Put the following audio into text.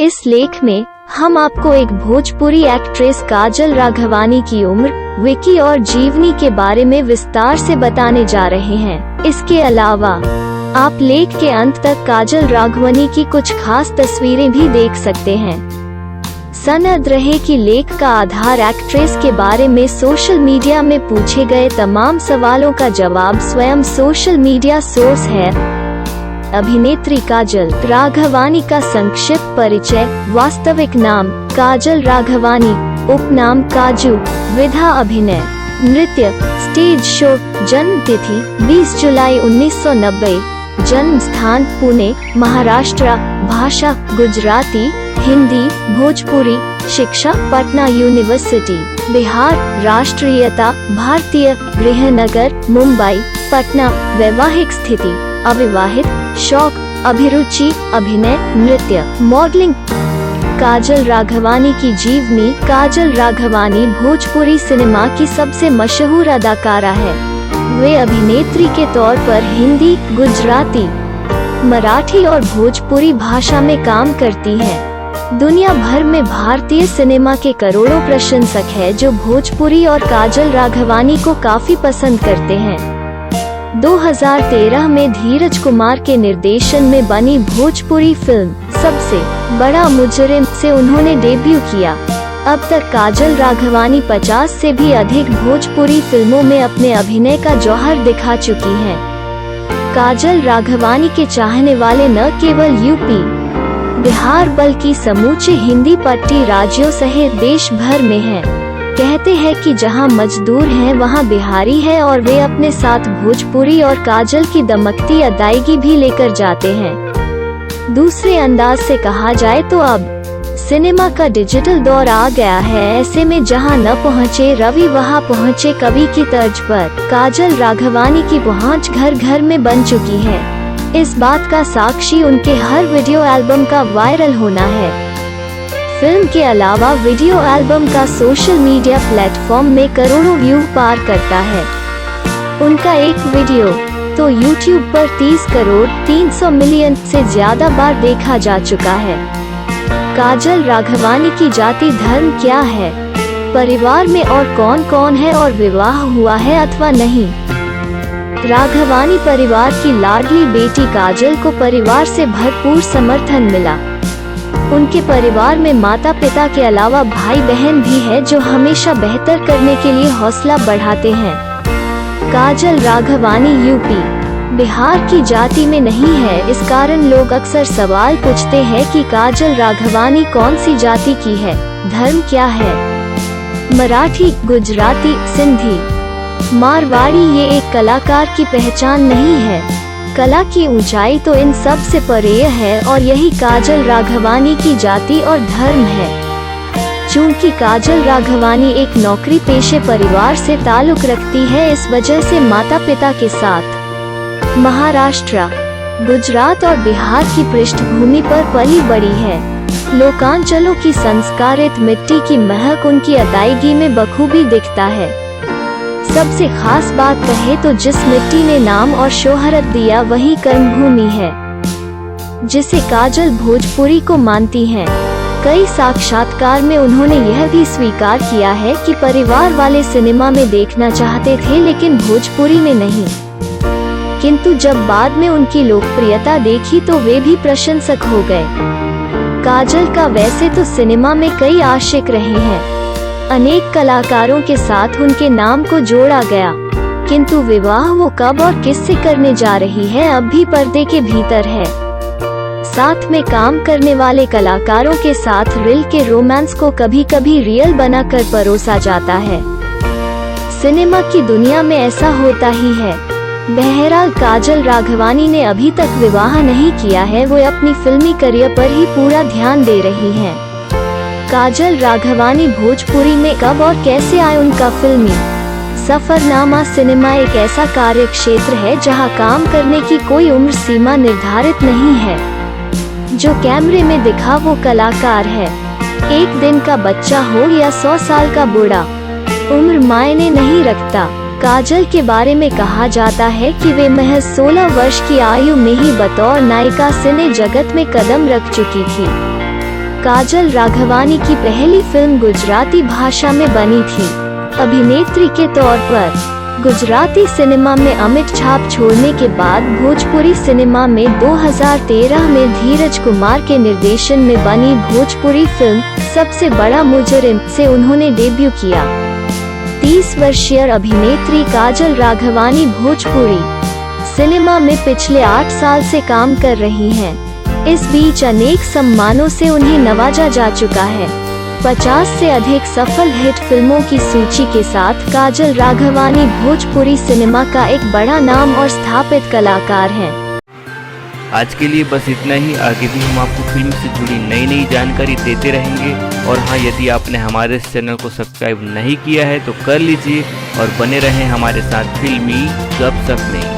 इस लेख में हम आपको एक भोजपुरी एक्ट्रेस काजल राघवानी की उम्र, विकी और जीवनी के बारे में विस्तार से बताने जा रहे हैं। इसके अलावा आप लेख के अंत तक काजल राघवानी की कुछ खास तस्वीरें भी देख सकते हैं। सनद रहे कि लेख का आधार एक्ट्रेस के बारे में सोशल मीडिया में पूछे गए तमाम सवालों का जवाब स्वयं सोशल मीडिया सोर्स है। अभिनेत्री काजल राघवानी का संक्षिप्त परिचय। वास्तविक नाम काजल राघवानी, उपनाम काजू, विधा अभिनय, नृत्य, स्टेज शो। जन्म तिथि 20 जुलाई 1990, जन्म स्थान पुणे, महाराष्ट्र, भाषा गुजराती, हिंदी, भोजपुरी, शिक्षा पटना यूनिवर्सिटी, बिहार, राष्ट्रीयता भारतीय, गृहनगर मुंबई, पटना, वैवाहिक स्थिति अविवाहित, शौक अभिरुचि अभिनय, नृत्य, मॉडलिंग। काजल राघवानी की जीवनी। काजल राघवानी भोजपुरी सिनेमा की सबसे मशहूर अदाकारा है। वे अभिनेत्री के तौर पर हिंदी, गुजराती, मराठी और भोजपुरी भाषा में काम करती हैं। दुनिया भर में भारतीय सिनेमा के करोड़ों प्रशंसक हैं जो भोजपुरी और काजल राघवानी को काफी पसंद करते हैं। 2013 में धीरज कुमार के निर्देशन में बनी भोजपुरी फिल्म सबसे बड़ा मुजरिम से उन्होंने डेब्यू किया। अब तक काजल राघवानी 50 से भी अधिक भोजपुरी फिल्मों में अपने अभिनय का जौहर दिखा चुकी हैं। काजल राघवानी के चाहने वाले न केवल यूपी, बिहार बल्कि समूचे हिंदी पट्टी राज्यों सहित देश भर में हैं। कहते हैं कि जहां मजदूर हैं वहां बिहारी है और वे अपने साथ भोजपुरी और काजल की दमकती अदायगी भी लेकर जाते हैं। दूसरे अंदाज से कहा जाए तो अब सिनेमा का डिजिटल दौर आ गया है। ऐसे में जहां न पहुंचे रवि वहां पहुंचे कवि की तर्ज पर काजल राघवानी की पहुंच घर घर में बन चुकी है। इस बात का साक्षी उनके हर वीडियो एल्बम का वायरल होना है। फिल्म के अलावा वीडियो एल्बम का सोशल मीडिया प्लेटफॉर्म में करोड़ों व्यू पार करता है। उनका एक वीडियो तो YouTube पर 30 करोड़ 300 मिलियन से ज्यादा बार देखा जा चुका है। काजल राघवानी की जाति धर्म क्या है, परिवार में और कौन कौन है और विवाह हुआ है अथवा नहीं। राघवानी परिवार की लाडली बेटी काजल को परिवार से भरपूर समर्थन मिला। उनके परिवार में माता पिता के अलावा भाई बहन भी है जो हमेशा बेहतर करने के लिए हौसला बढ़ाते हैं। काजल राघवानी यूपी, बिहार की जाति में नहीं है। इस कारण लोग अक्सर सवाल पूछते हैं कि काजल राघवानी कौन सी जाति की है, धर्म क्या है। मराठी, गुजराती, सिंधी, मारवाड़ी ये एक कलाकार की पहचान नहीं है। कला की ऊंचाई तो इन सब से परे है और यही काजल राघवानी की जाति और धर्म है। चूंकि काजल राघवानी एक नौकरी पेशे परिवार से ताल्लुक रखती है, इस वजह से माता पिता के साथ महाराष्ट्र, गुजरात और बिहार की पृष्ठभूमि पर पली बड़ी है। लोकांचलों की संस्कारित मिट्टी की महक उनकी अदायगी में बखूबी दिखता है। सबसे खास बात कहे तो जिस मिट्टी ने नाम और शोहरत दिया वही कर्मभूमि है जिसे काजल भोजपुरी को मानती हैं। कई साक्षात्कार में उन्होंने यह भी स्वीकार किया है कि परिवार वाले सिनेमा में देखना चाहते थे लेकिन भोजपुरी में नहीं। किंतु जब बाद में उनकी लोकप्रियता देखी तो वे भी प्रशंसक हो गए। काजल का वैसे तो सिनेमा में कई आशिक रहे हैं। अनेक कलाकारों के साथ उनके नाम को जोड़ा गया, किंतु विवाह वो कब और किससे करने जा रही है अब भी पर्दे के भीतर है। साथ में काम करने वाले कलाकारों के साथ रिल के रोमांस को कभी कभी रियल बनाकर परोसा जाता है। सिनेमा की दुनिया में ऐसा होता ही है। बहरहाल काजल राघवानी ने अभी तक विवाह नहीं किया है, वो अपनी फिल्मी करियर पर ही पूरा ध्यान दे रही हैं। काजल राघवानी भोजपुरी में कब और कैसे आए उनका फिल्मी सफरनामा। सिनेमा एक ऐसा कार्य क्षेत्र है जहां काम करने की कोई उम्र सीमा निर्धारित नहीं है। जो कैमरे में दिखा वो कलाकार है। एक दिन का बच्चा हो या 100 साल का बूढ़ा, उम्र मायने नहीं रखता। काजल के बारे में कहा जाता है कि वे महज 16 वर्ष की आयु में ही बतौर नायिका सिने जगत में कदम रख चुकी थी। काजल राघवानी की पहली फिल्म गुजराती भाषा में बनी थी। अभिनेत्री के तौर पर गुजराती सिनेमा में अमिट छाप छोड़ने के बाद भोजपुरी सिनेमा में 2013 में धीरज कुमार के निर्देशन में बनी भोजपुरी फिल्म सबसे बड़ा मुजरिम से उन्होंने डेब्यू किया। 30 वर्षीय अभिनेत्री काजल राघवानी भोजपुरी सिनेमा में पिछले 8 साल से काम कर रही हैं। इस बीच अनेक सम्मानों से उन्हें नवाजा जा चुका है। 50 से अधिक सफल हिट फिल्मों की सूची के साथ काजल राघवानी भोजपुरी सिनेमा का एक बड़ा नाम और स्थापित कलाकार हैं। आज के लिए बस इतना ही। आगे भी हम आपको फिल्म से जुड़ी नई नई जानकारी देते रहेंगे। और हाँ, यदि आपने हमारे इस चैनल को सब्सक्राइब नहीं किया है तो कर लीजिए और बने रहें हमारे साथ फिल्मी गपशप में।